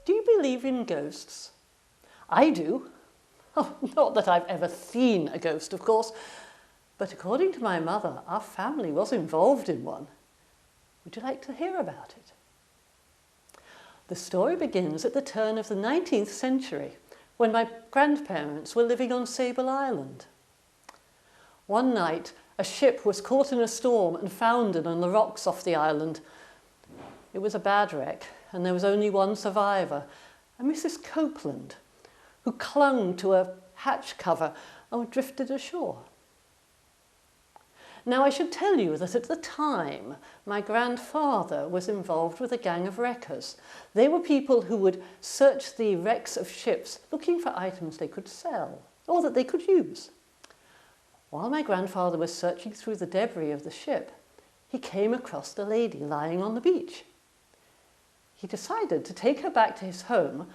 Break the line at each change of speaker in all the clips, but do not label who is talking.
do you believe in ghosts? I do. Oh, not that I've ever seen a ghost, of course, but according to my mother, our family was involved in one. Would you like to hear about it? The story begins at the turn of the 19th century, when my grandparents were living on Sable Island. One night, a ship was caught in a storm and foundered on the rocks off the island. It was a bad wreck, and there was only one survivor, a Mrs. Copeland, who clung to a hatch cover and drifted ashore. Now, I should tell you that at the time, my grandfather was involved with a gang of wreckers. They were people who would search the wrecks of ships looking for items they could sell or that they could use. While my grandfather was searching through the debris of the ship, he came across the lady lying on the beach. He decided to take her back to his home,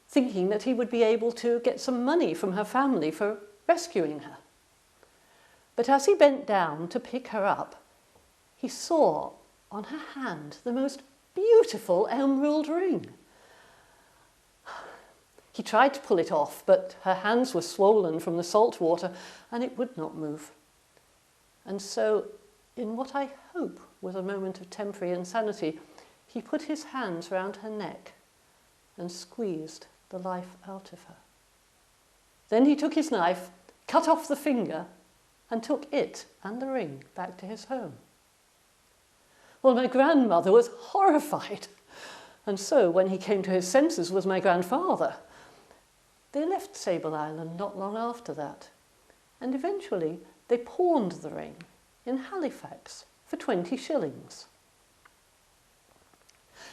thinking that he would be able to get some money from her family for rescuing her. But as he bent down to pick her up, he saw on her hand the most beautiful emerald ring. He tried to pull it off, but her hands were swollen from the salt water and it would not move. And so, in what I hope was a moment of temporary insanity, he put his hands round her neck and squeezed the life out of her. Then he took his knife, cut off the finger, and took it and the ring back to his home. Well, my grandmother was horrified, and so when he came to his senses was my grandfather. They left Sable Island not long after that, and eventually they pawned the ring in Halifax for 20 shillings.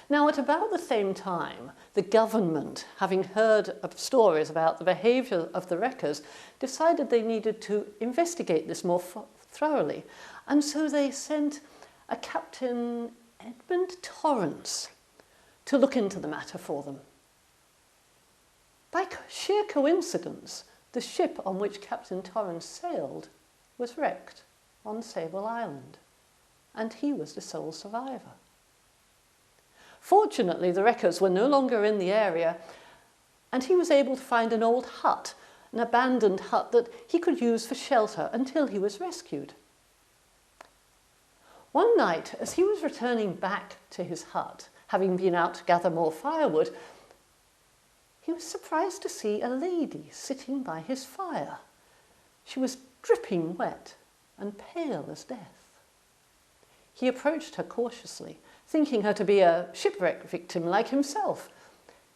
Now, at about the same time, the government, having heard of stories about the behaviour of the wreckers, decided they needed to investigate this more thoroughly. And so they sent a Captain Edmund Torrance to look into the matter for them. By sheer coincidence, the ship on which Captain Torrance sailed was wrecked on Sable Island, and he was the sole survivor. Fortunately, the wreckers were no longer in the area, and he was able to find an old hut, an abandoned hut that he could use for shelter until he was rescued. One night, as he was returning back to his hut, having been out to gather more firewood, he was surprised to see a lady sitting by his fire. She was dripping wet and pale as death. He approached her cautiously, thinking her to be a shipwreck victim like himself.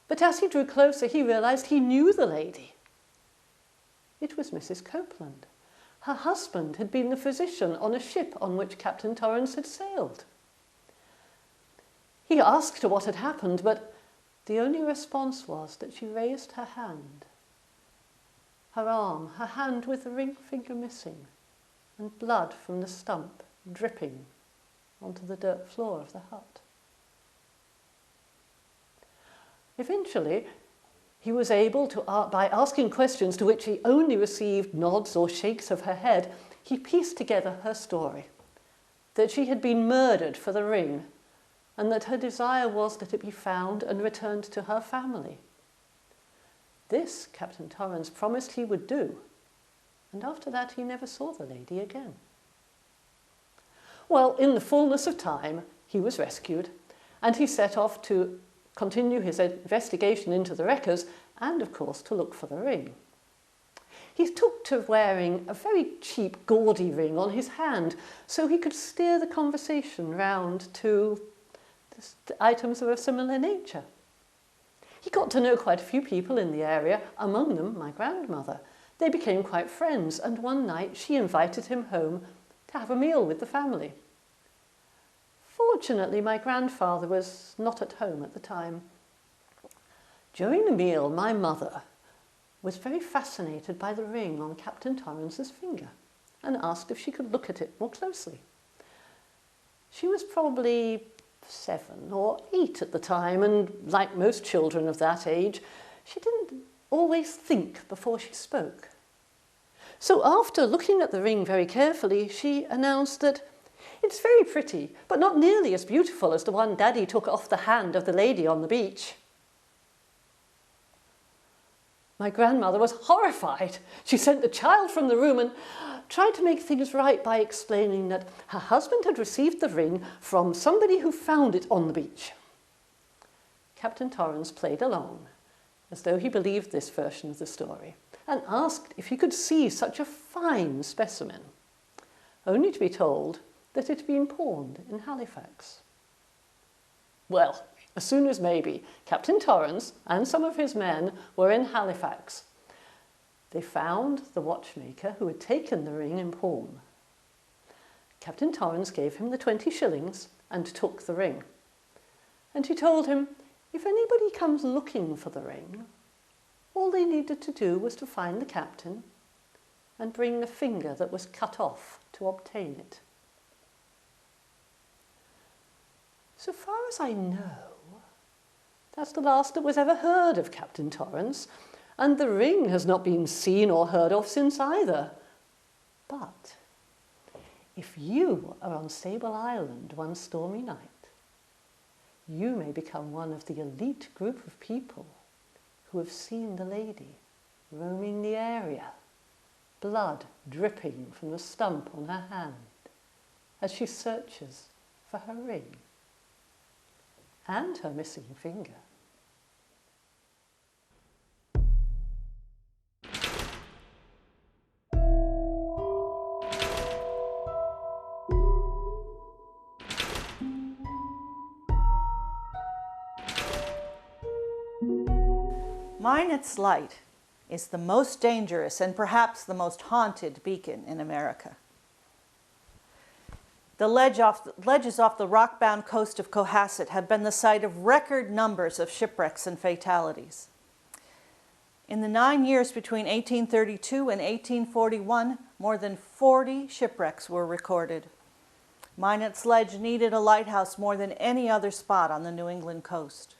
But as he drew closer, he realised he knew the lady. It was Mrs. Copeland. Her husband had been the physician on a ship on which Captain Torrance had sailed. He asked her what had happened, but the only response was that she raised her hand. Her arm, her hand with the ring finger missing, and blood from the stump dripping onto the dirt floor of the hut. Eventually, he was able to, by asking questions to which he only received nods or shakes of her head, he pieced together her story, that she had been murdered for the ring, and that her desire was that it be found and returned to her family. This Captain Torrance promised he would do, and after that he never saw the lady again. Well, in the fullness of time, he was rescued, and he set off to continue his investigation into the wreckers and, of course, to look for the ring. He took to wearing a very cheap, gaudy ring on his hand so he could steer the conversation round to items of a similar nature. He got to know quite a few people in the area, among them my grandmother. They became quite friends, and one night she invited him home to have a meal with the family. Fortunately, my grandfather was not at home at the time. During the meal, my mother was very fascinated by the ring on Captain Torrance's finger and asked if she could look at it more closely. She was probably 7 or 8 at the time, and like most children of that age, she didn't always think before she spoke. So after looking at the ring very carefully, she announced that it's very pretty, but not nearly as beautiful as the one Daddy took off the hand of the lady on the beach. My grandmother was horrified. She sent the child from the room and tried to make things right by explaining that her husband had received the ring from somebody who found it on the beach. Captain Torrens played along, as though he believed this version of the story, and asked if he could see such a fine specimen, only to be told that it had been pawned in Halifax. Well, as soon as maybe, Captain Torrens and some of his men were in Halifax. They found the watchmaker who had taken the ring in pawn. Captain Torrens gave him the 20 shillings and took the ring. And he told him, if anybody comes looking for the ring, all they needed to do was to find the captain and bring the finger that was cut off to obtain it. So far as I know, that's the last that was ever heard of Captain Torrens, and the ring has not been seen or heard of since either. But if you are on Sable Island one stormy night, you may become one of the elite group of people who have seen the lady roaming the area, blood dripping from the stump on her hand as she searches for her ring and her missing finger.
Minot's Light is the most dangerous and perhaps the most haunted beacon in America. The ledges off the rock-bound coast of Cohasset have been the site of record numbers of shipwrecks and fatalities. In the 9 years between 1832 and 1841, more than 40 shipwrecks were recorded. Minot's Ledge needed a lighthouse more than any other spot on the New England coast.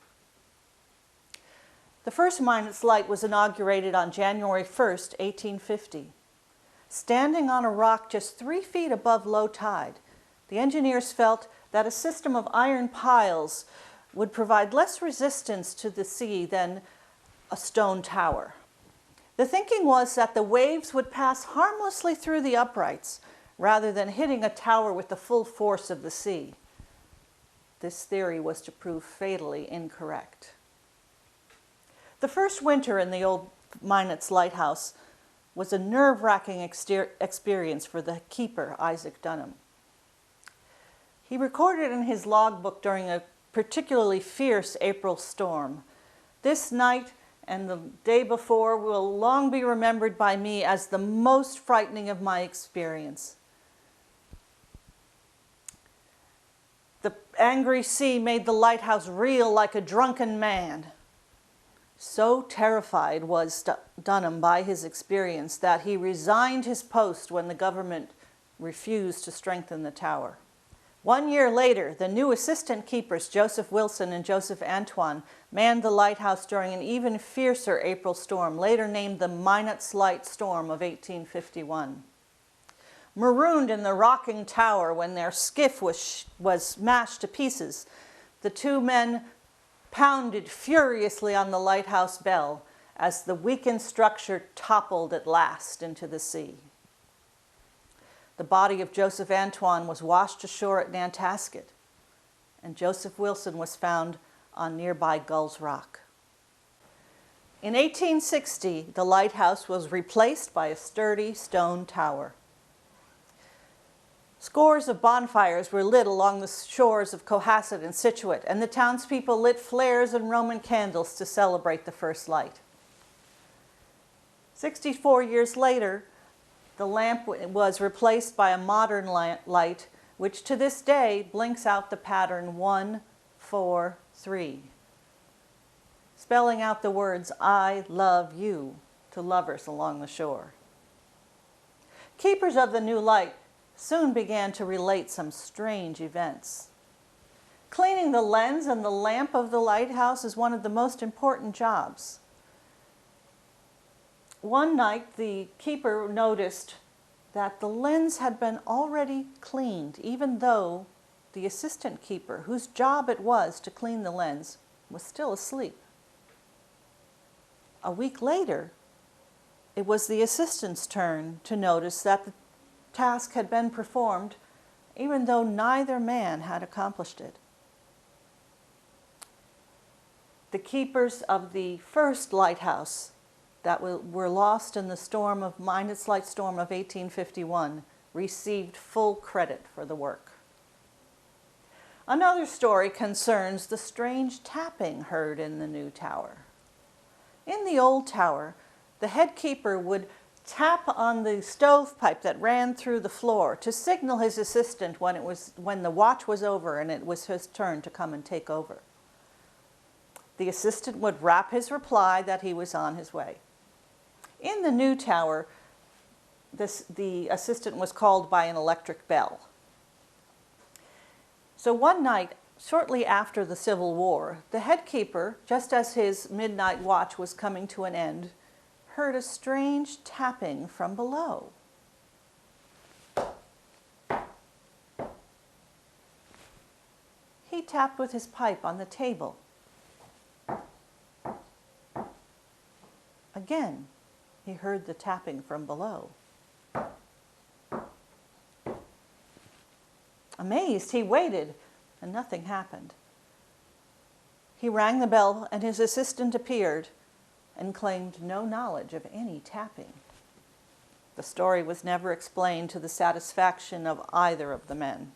The first Minot's Light was inaugurated on January 1st, 1850. Standing on a rock just 3 feet above low tide, the engineers felt that a system of iron piles would provide less resistance to the sea than a stone tower. The thinking was that the waves would pass harmlessly through the uprights rather than hitting a tower with the full force of the sea. This theory was to prove fatally incorrect. The first winter in the old Minot's Lighthouse was a nerve-wracking experience for the keeper, Isaac Dunham. He recorded in his logbook during a particularly fierce April storm, "This night and the day before will long be remembered by me as the most frightening of my experience. The angry sea made the lighthouse reel like a drunken man." So terrified was Dunham by his experience that he resigned his post when the government refused to strengthen the tower. 1 year later, the new assistant keepers, Joseph Wilson and Joseph Antoine, manned the lighthouse during an even fiercer April storm, later named the Minot's Light Storm of 1851. Marooned in the rocking tower when their skiff was smashed to pieces, the two men pounded furiously on the lighthouse bell as the weakened structure toppled at last into the sea. The body of Joseph Antoine was washed ashore at Nantasket, and Joseph Wilson was found on nearby Gull's Rock. In 1860, the lighthouse was replaced by a sturdy stone tower. Scores of bonfires were lit along the shores of Cohasset and Scituate, and the townspeople lit flares and Roman candles to celebrate the first light. 64 years later, the lamp was replaced by a modern light, which to this day blinks out the pattern 1, 4, 3, spelling out the words, "I love you," to lovers along the shore. Keepers of the new light soon began to relate some strange events. Cleaning the lens and the lamp of the lighthouse is one of the most important jobs. One night, the keeper noticed that the lens had been already cleaned, even though the assistant keeper, whose job it was to clean the lens, was still asleep. A week later, it was the assistant's turn to notice that the task had been performed, even though neither man had accomplished it. The keepers of the first lighthouse that were lost in the Minus Light storm of 1851 received full credit for the work. Another story concerns the strange tapping heard in the new tower. In the old tower, the head keeper would tap on the stovepipe that ran through the floor to signal his assistant when the watch was over and it was his turn to come and take over. The assistant would rap his reply that he was on his way. In the new tower, the assistant was called by an electric bell. So one night, shortly after the Civil War, the head keeper, just as his midnight watch was coming to an end, heard a strange tapping from below. He tapped with his pipe on the table. Again, he heard the tapping from below. Amazed, he waited, and nothing happened. He rang the bell, and his assistant appeared and claimed no knowledge of any tapping. The story was never explained to the satisfaction of either of the men.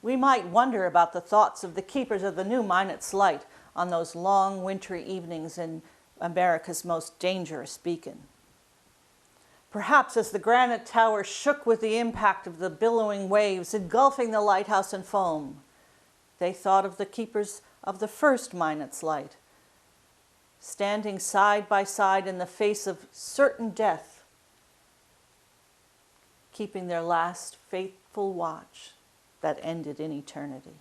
We might wonder about the thoughts of the keepers of the new Minot's Light on those long wintry evenings in America's most dangerous beacon. Perhaps as the granite tower shook with the impact of the billowing waves engulfing the lighthouse in foam, they thought of the keepers of the first Minot's Light, standing side by side in the face of certain death, keeping their last faithful watch that ended in eternity.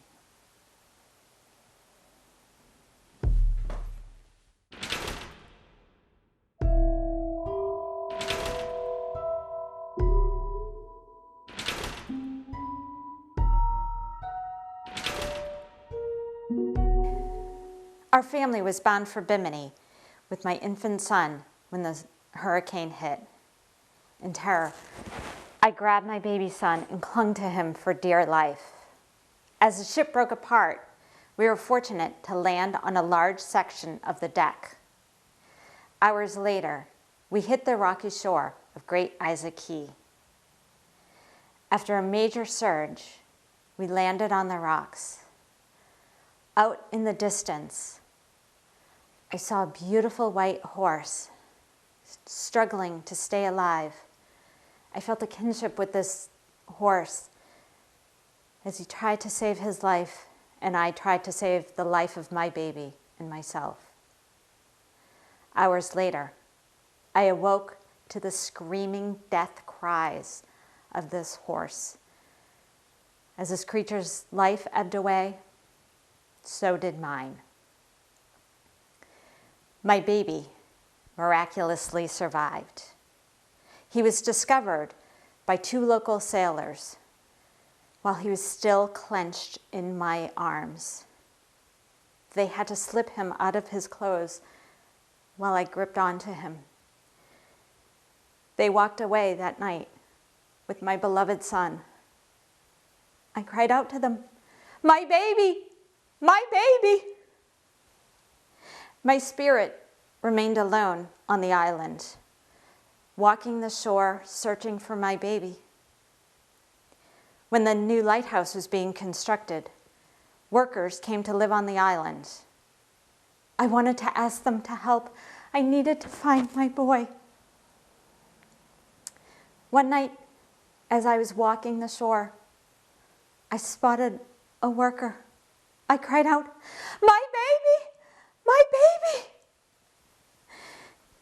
Our family was bound for Bimini with my infant son when the hurricane hit. In terror, I grabbed my baby son and clung to him for dear life. As the ship broke apart, we were fortunate to land on a large section of the deck. Hours later, we hit the rocky shore of Great Isaac Key. After a major surge, we landed on the rocks. Out in the distance, I saw a beautiful white horse struggling to stay alive. I felt a kinship with this horse as he tried to save his life, and I tried to save the life of my baby and myself. Hours later, I awoke to the screaming death cries of this horse. As this creature's life ebbed away, so did mine. My baby miraculously survived. He was discovered by 2 local sailors while he was still clenched in my arms. They had to slip him out of his clothes while I gripped onto him. They walked away that night with my beloved son. I cried out to them, "My baby! My baby!" My spirit remained alone on the island, walking the shore, searching for my baby. When the new lighthouse was being constructed, workers came to live on the island. I wanted to ask them to help. I needed to find my boy. One night, as I was walking the shore, I spotted a worker. I cried out, "My baby! My baby!"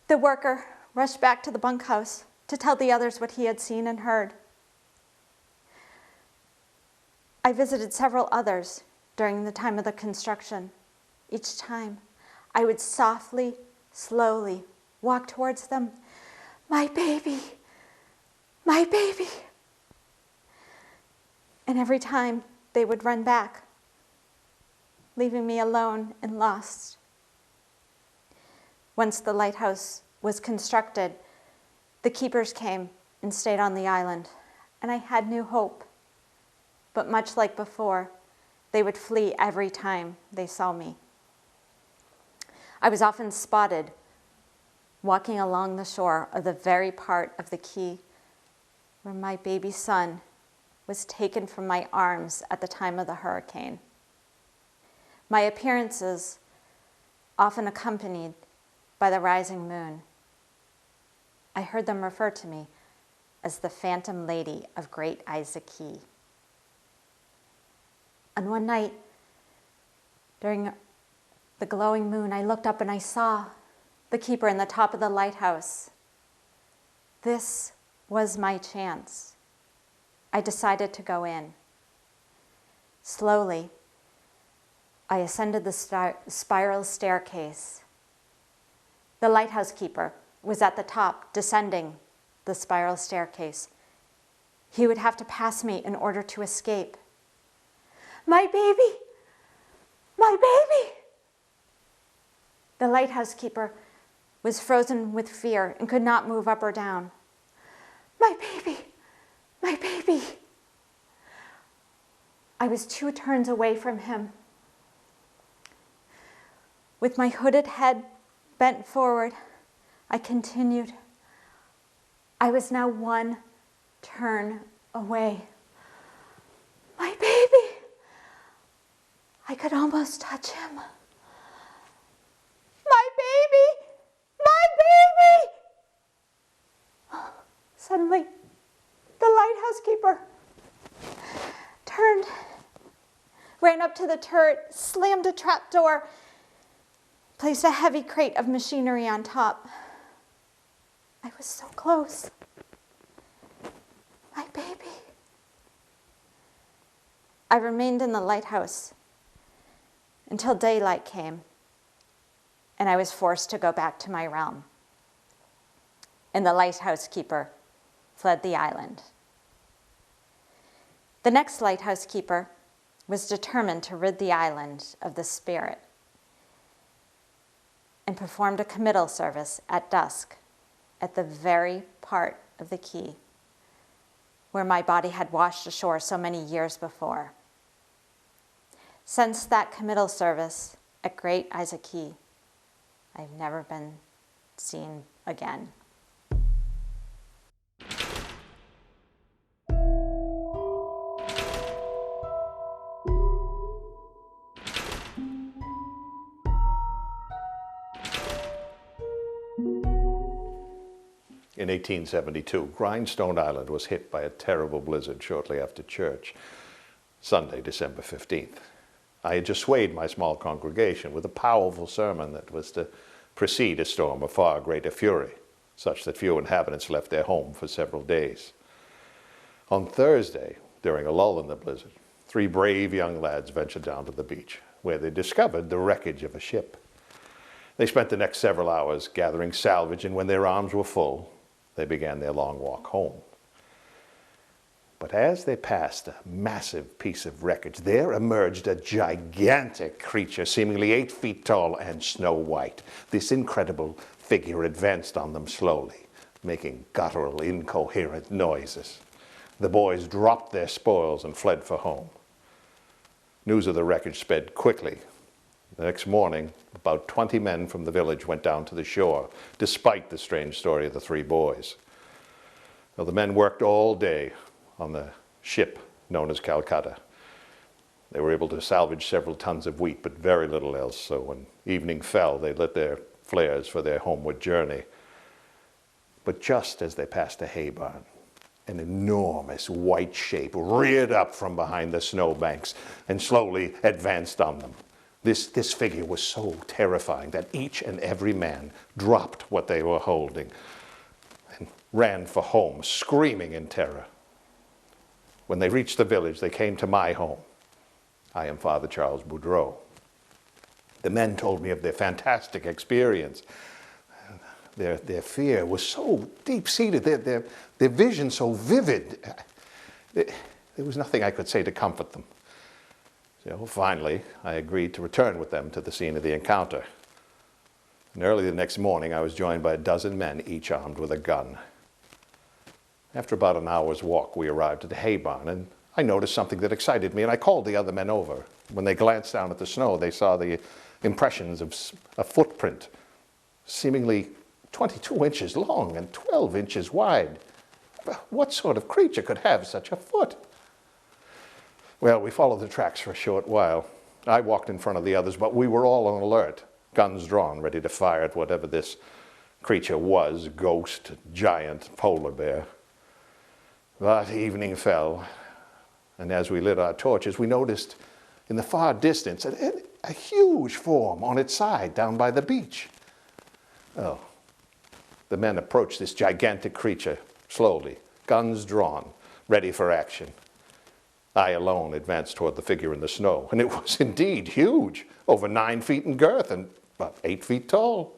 The worker rushed back to the bunkhouse to tell the others what he had seen and heard. I visited several others during the time of the construction. Each time, I would softly, slowly walk towards them. "My baby! My baby!" And every time, they would run back, leaving me alone and lost. Once the lighthouse was constructed, the keepers came and stayed on the island, and I had new hope. But much like before, they would flee every time they saw me. I was often spotted walking along the shore of the very part of the quay where my baby son was taken from my arms at the time of the hurricane. My appearances, often accompanied by the rising moon, I heard them refer to me as the Phantom Lady of Great Isaac Key. And one night, during the glowing moon, I looked up and I saw the keeper in the top of the lighthouse. This was my chance. I decided to go in. Slowly, I ascended the spiral staircase. The lighthouse keeper was at the top, descending the spiral staircase. He would have to pass me in order to escape. My baby! My baby! The lighthouse keeper was frozen with fear and could not move up or down. My baby! My baby! I was 2 turns away from him. With my hooded head bent forward, I continued. I was now 1 turn away. My baby! I could almost touch him. My baby! My baby! Suddenly, the lighthouse keeper turned, ran up to the turret, slammed a trap door, placed a heavy crate of machinery on top. I was so close. My baby. I remained in the lighthouse until daylight came, and I was forced to go back to my realm. And the lighthouse keeper fled the island. The next lighthouse keeper was determined to rid the island of the spirit and performed a committal service at dusk at the very part of the quay where my body had washed ashore so many years before. Since that committal service at Great Isaac Key, I've never been seen again.
In 1872, Grindstone Island was hit by a terrible blizzard shortly after church, Sunday, December 15th. I had just swayed my small congregation with a powerful sermon that was to precede a storm of far greater fury, such that few inhabitants left their home for several days. On Thursday, during a lull in the blizzard, 3 brave young lads ventured down to the beach, where they discovered the wreckage of a ship. They spent the next several hours gathering salvage, and when their arms were full, they began their long walk home. But as they passed a massive piece of wreckage, there emerged a gigantic creature, seemingly 8 feet tall and snow white. This incredible figure advanced on them slowly, making guttural, incoherent noises. The boys dropped their spoils and fled for home. News of the wreckage sped quickly. The next morning, about 20 men from the village went down to the shore, despite the strange story of the 3 boys. Well, the men worked all day on the ship known as Calcutta. They were able to salvage several tons of wheat, but very little else, so when evening fell, they lit their flares for their homeward journey. But just as they passed a hay barn, an enormous white shape reared up from behind the snowbanks and slowly advanced on them. This figure was so terrifying that each and every man dropped what they were holding and ran for home, screaming in terror. When they reached the village, they came to my home. I am Father Charles Boudreau. The men told me of their fantastic experience. Their fear was so deep-seated, their vision so vivid. There was nothing I could say to comfort them. So finally, I agreed to return with them to the scene of the encounter. And early the next morning, I was joined by a dozen men, each armed with a gun. After about an hour's walk, we arrived at the hay barn, and I noticed something that excited me, and I called the other men over. When they glanced down at the snow, they saw the impressions of a footprint, seemingly 22 inches long and 12 inches wide. What sort of creature could have such a foot? Well, we followed the tracks for a short while. I walked in front of the others, but we were all on alert, guns drawn, ready to fire at whatever this creature was, ghost, giant, polar bear. But evening fell, and as we lit our torches, we noticed in the far distance a huge form on its side down by the beach. Oh, the men approached this gigantic creature slowly, guns drawn, ready for action. I alone advanced toward the figure in the snow, and it was indeed huge, over 9 feet in girth and about 8 feet tall.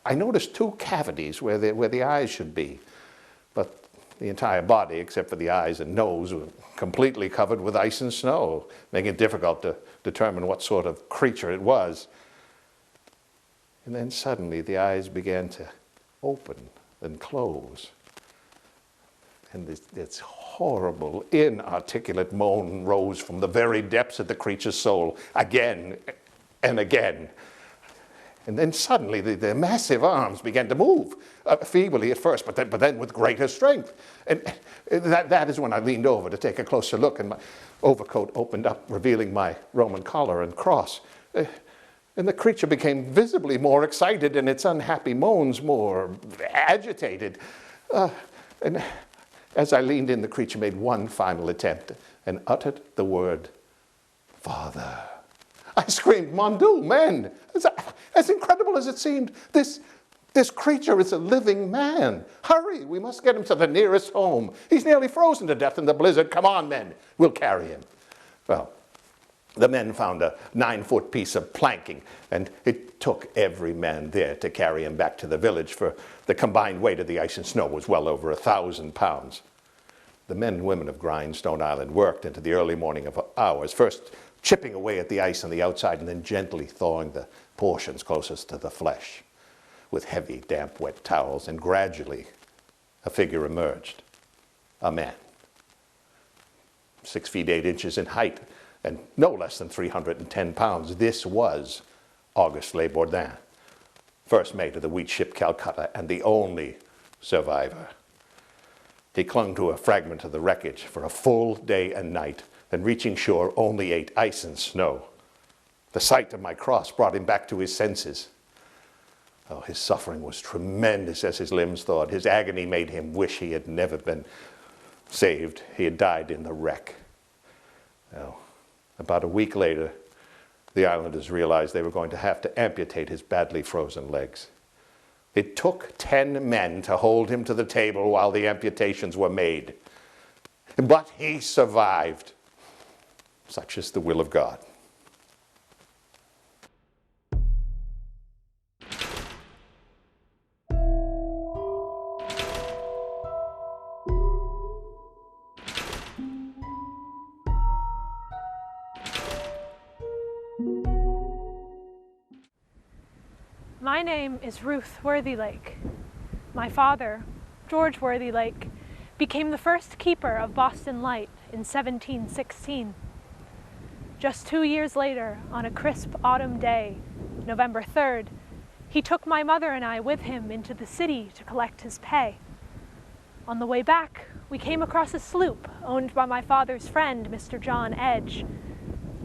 I noticed 2 cavities where the eyes should be, but the entire body, except for the eyes and nose, was completely covered with ice and snow, making it difficult to determine what sort of creature it was. And then suddenly the eyes began to open and close. And this horrible, inarticulate moan rose from the very depths of the creature's soul, again and again. And then suddenly the massive arms began to move, feebly at first, but then with greater strength. And that is when I leaned over to take a closer look, and my overcoat opened up, revealing my Roman collar and cross. And the creature became visibly more excited, and its unhappy moans more agitated. And as I leaned in, the creature made one final attempt and uttered the word, "Father." I screamed, "Mon Dieu, men!" As incredible as it seemed, this creature is a living man. Hurry, we must get him to the nearest home. He's nearly frozen to death in the blizzard. Come on, men, we'll carry him. Well, the men found a 9-foot piece of planking, and it took every man there to carry him back to the village, for the combined weight of the ice and snow was well over 1,000 pounds. The men and women of Grindstone Island worked into the early morning hours, first chipping away at the ice on the outside and then gently thawing the portions closest to the flesh with heavy, damp, wet towels, and gradually a figure emerged, a man, 6 feet 8 inches in height, and no less than 310 pounds. This was Auguste Le Bourdin, first mate of the wheat ship Calcutta and the only survivor. He clung to a fragment of the wreckage for a full day and night, then reaching shore only ate ice and snow. The sight of my cross brought him back to his senses. Oh, his suffering was tremendous as his limbs thawed. His agony made him wish he had never been saved. He had died in the wreck. Well, about a week later, the islanders realized they were going to have to amputate his badly frozen legs. It took 10 men to hold him to the table while the amputations were made. But he survived. Such is the will of God.
My name is Ruth Worthylake. My father, George Worthylake, became the first keeper of Boston Light in 1716. Just 2 years later, on a crisp autumn day, November 3rd, he took my mother and I with him into the city to collect his pay. On the way back, we came across a sloop owned by my father's friend, Mr. John Edge.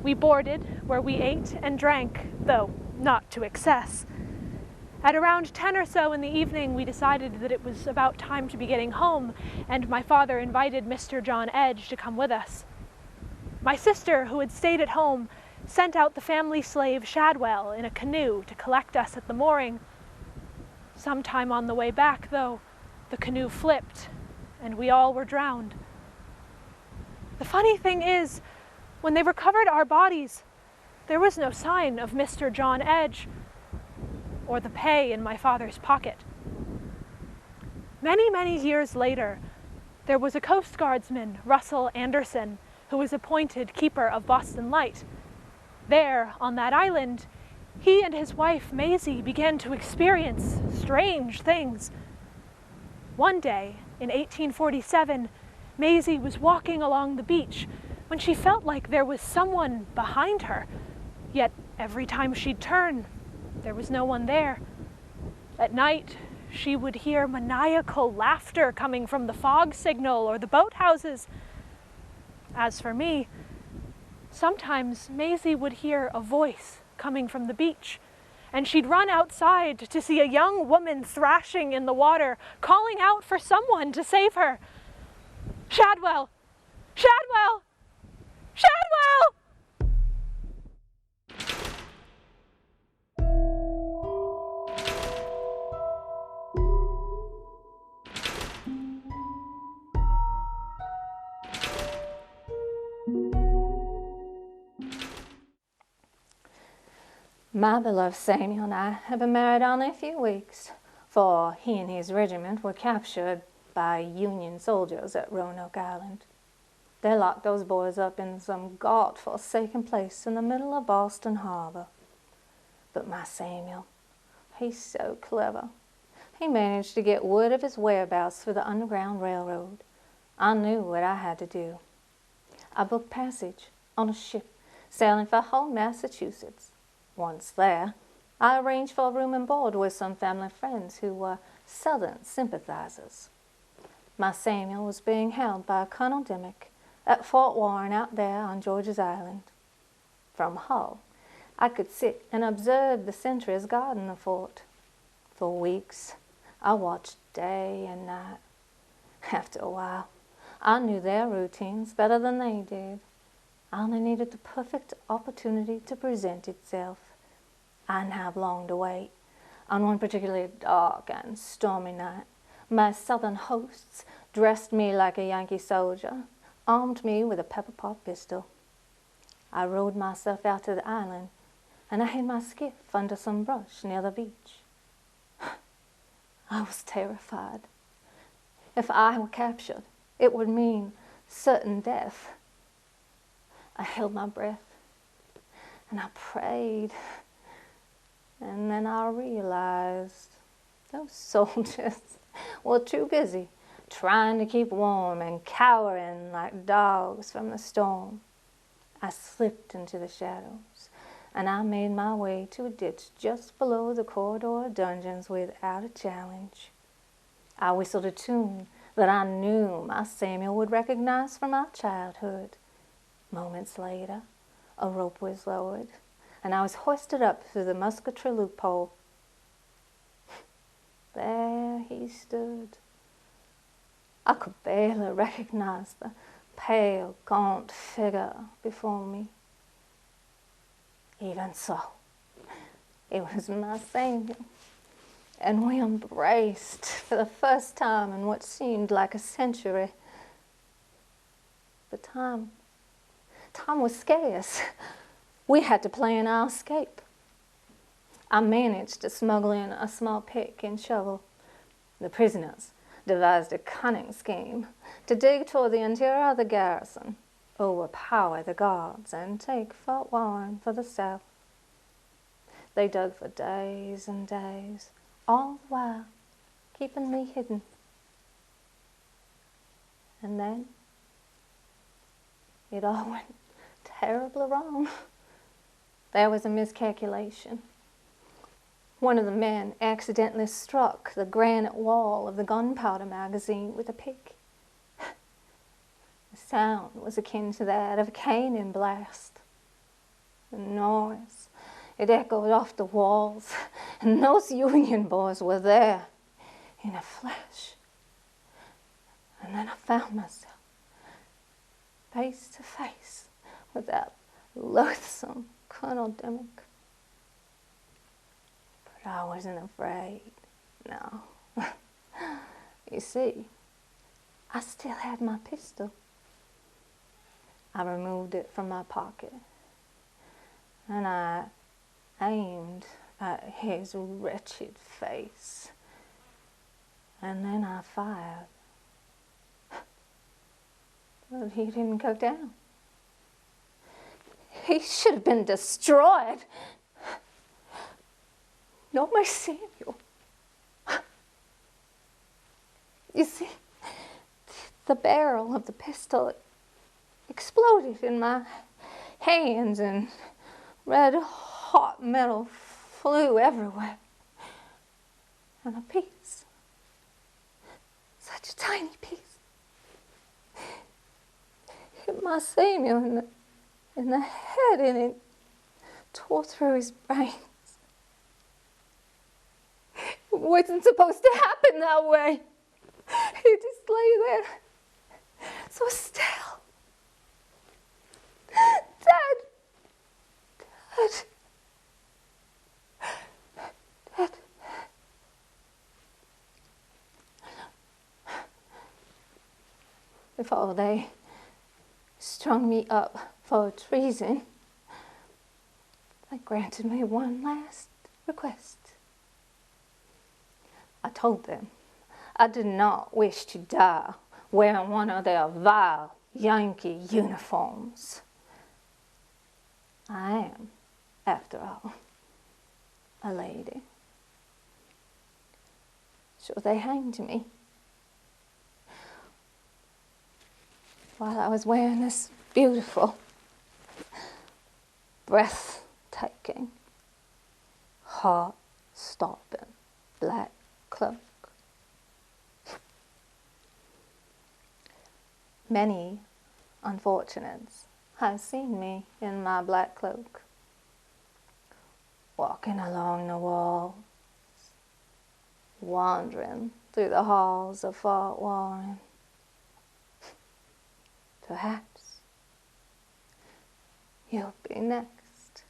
We boarded, where we ate and drank, though not to excess. At around 10 or so in the evening, we decided that it was about time to be getting home, and my father invited Mr. John Edge to come with us. My sister, who had stayed at home, sent out the family slave Shadwell in a canoe to collect us at the mooring. Sometime on the way back, though, the canoe flipped, and we all were drowned. The funny thing is, when they recovered our bodies, there was no sign of Mr. John Edge, or the pay in my father's pocket. Many, many years later, there was a Coast Guardsman, Russell Anderson, who was appointed keeper of Boston Light. There, on that island, he and his wife, Maisie, began to experience strange things. One day, in 1847, Maisie was walking along the beach when she felt like there was someone behind her. Yet every time she'd turn, there was no one there. At night, she would hear maniacal laughter coming from the fog signal or the boathouses. As for me, sometimes Maisie would hear a voice coming from the beach, and she'd run outside to see a young woman thrashing in the water, calling out for someone to save her. "Shadwell! Shadwell! Shadwell!"
My beloved Samuel and I have been married only a few weeks, for he and his regiment were captured by Union soldiers at Roanoke Island. They locked those boys up in some God-forsaken place in the middle of Boston Harbor. But my Samuel, he's so clever. He managed to get word of his whereabouts through the Underground Railroad. I knew what I had to do. I booked passage on a ship sailing for home Massachusetts. Once there, I arranged for a room and board with some family friends who were Southern sympathizers. My Samuel was being held by Colonel Dimmick at Fort Warren out there on George's Island. From Hull, I could sit and observe the sentries guarding the fort. For weeks, I watched day and night. After a while, I knew their routines better than they did. I only needed the perfect opportunity to present itself. I didn't have long to wait. On one particularly dark and stormy night, my Southern hosts dressed me like a Yankee soldier, armed me with a pepper-pot pistol. I rowed myself out to the island, and I hid my skiff under some brush near the beach. I was terrified. If I were captured, it would mean certain death. I held my breath, and I prayed. And then I realized those soldiers were too busy trying to keep warm and cowering like dogs from the storm. I slipped into the shadows, and I made my way to a ditch just below the corridor dungeons without a challenge. I whistled a tune that I knew my Samuel would recognize from our childhood. Moments later, a rope was lowered, and I was hoisted up through the musketry loophole. There he stood. I could barely recognize the pale, gaunt figure before me. Even so, it was my Samuel, and we embraced for the first time in what seemed like a century. But time was scarce. We had to plan our escape. I managed to smuggle in a small pick and shovel. The prisoners devised a cunning scheme to dig toward the interior of the garrison, overpower the guards, and take Fort Warren for the south. They dug for days and days, all the while keeping me hidden. And then it all went terribly wrong. There was a miscalculation. One of the men accidentally struck the granite wall of the gunpowder magazine with a pick. The sound was akin to that of a cannon blast. The noise, it echoed off the walls, and those Union boys were there in a flash. And then I found myself face to face with that loathsome Colonel Dimmick. But I wasn't afraid, no. You see, I still had my pistol. I removed it from my pocket, and I aimed at his wretched face, and then I fired. But he didn't go down. He should have been destroyed. not my Samuel. You see, the barrel of the pistol exploded in my hands and red hot metal flew everywhere. And a piece, such a tiny piece, hit my Samuel in the head, and it tore through his brains. It wasn't supposed to happen that way. He just lay there, so still. Dad. Before they strung me up for treason, they granted me one last request. I told them I did not wish to die wearing one of their vile Yankee uniforms. I am, after all, a lady. So they hanged me while I was wearing this beautiful, breathtaking, heart-stopping black cloak. Many unfortunates have seen me in my black cloak, walking along the walls, wandering through the halls of Fort Warren. Perhaps you'll be next.